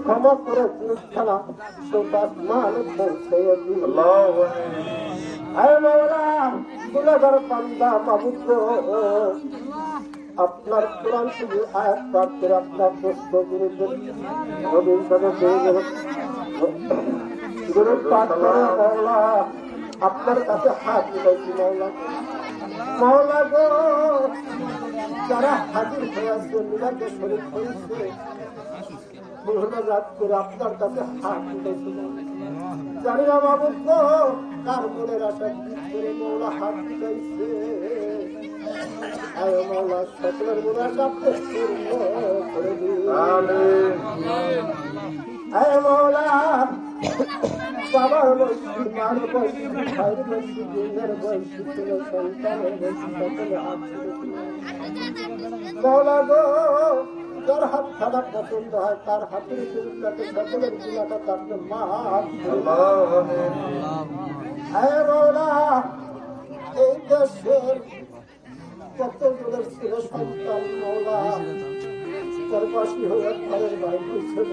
ক্ষমা করে খেলা তো আসমান পৌঁছে গুণাগার বান্দা মাবুদ আপনার কোরআন থেকে আয়াত পাঠ করে আপনার প্রশ্ন বিরুদ্ধে পাঠ করে মওলা আপনার কাছে হাত মিলাইছি মওলা মওলা গো যারা হাজির হয়েছে মিলাদে শরীফ হয়েছে রাত করে আপনার কাছে হাত মিলাইছি জানি না মাবুদ গো কার মনের আশা করে মওলা হাত মিলাইছে আয় মওলা সকলের মনের আশা পূর্ণ করে দিন আয় মওলা বাবার বয়সী মার বয়সী ভাইয়ের বয়সী বোনের বয়সী ছেলে সন্তানের বয়সী সকলে হাত মওলা গো যার হাত খানা পছন্দ হয় তার হাতের চুলটাকে সকলের গুণাটা তাকে মাফ হ্যাঁ মওলা এই দেশের কতগুলোর ছেলে সন্তান মওলা চারপাশি হয়ে ঘরের বাইরে ছিল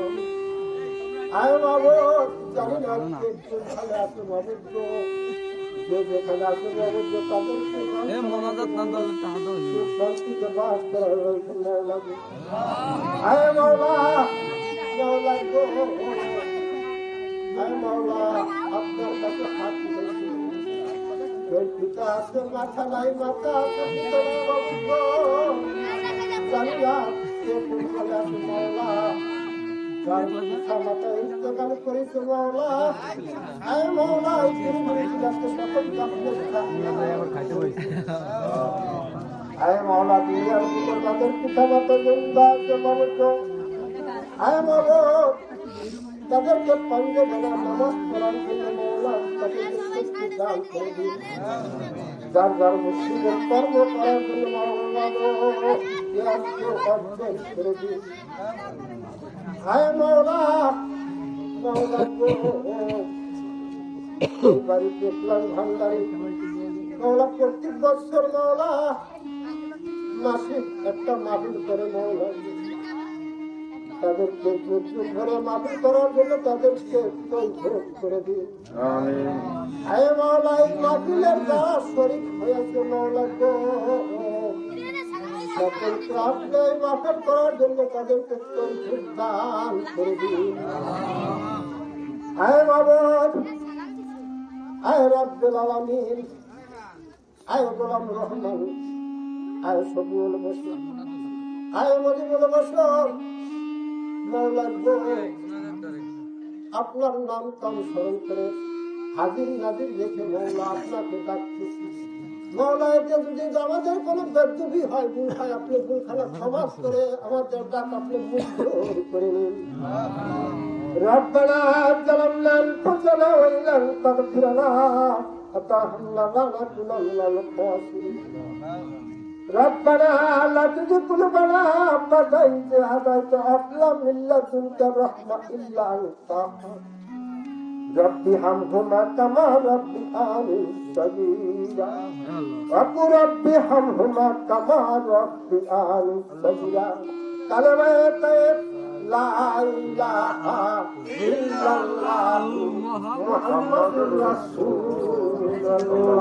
আয় মাবুদ জানি না কোনখানে আছে মাবুদ গো যে যেখানে আছে মাবুদ গো তাদেরকে শান্তিতে বাস করার মওলা গো আয় মওলা মওলা গো আয় মওলা আপনার কাছে হাত তুলেছি পিতা আছে মাথা নাই মাথা আছে পিতা নাই মাবুদ গো জানি না কে কোনখানে আছে মওলা মাথা ইন্তকাল করেছে মওলা আয় মওলা আয় মওলা দুনিয়ার ভিতর তাদের পিতা মাতা জিন্দা আছে মাবুদ আয় মাবুদ তাদেরকে পাঞ্জে বেলা নামাজ পড়ার জন্য মওলা তাদেরকে শক্তি দান করে দিন যার যার মুসলিমের কর্ম করার জন্য মওলা অর্জন করে দিন আয় মওলা মওলা গো বাড়ি দেখলাম ভান্ডারি মওলা প্রত্যেক বছর মওলা মাসিক একটা মাহফিল করে মওলা তাদেরকে ঘরে মাহফিল করার জন্য তাদেরকে তৈরি করে দিন আয় মওলা এই মাহফিলের যারা শরীক হয়েছে মওলা গো সকলকে আপনি মাফ করার জন্য তাদেরকে তৌফিক দান করে দিন আয় মাবুদ আয় রব্বুল আলামিন আয় গোলাম রহমান আয় সবিউল বশর আয় মজিবুল বশর মওলা গো আপনার নাম কাম স্মরণ করে হাজির নাজির রেখে মওলা আপনাকে ডাকতেছি মওলা এতে যদি আমাদের কোনো বেদবি হয় ভুল হয় আপনি ভুলখানা ক্ষমা করে আমাদের ডাক আপনি মুক্ত করে নিন ربنا ظلمنا أنفسنا وإن لم تغفر لنا وترحمنا لنكونن من الخاسرين ربنا لا تزغ قلوبنا بعد إذ هديتنا وهب لنا من لدنك رحمة إنك أنت الوهاب رب ارحمهما كما ربياني صغيرا وقل رب ارحمهما كما ربياني صغيرا كلمة لا إله إلا الله محمد رسول الله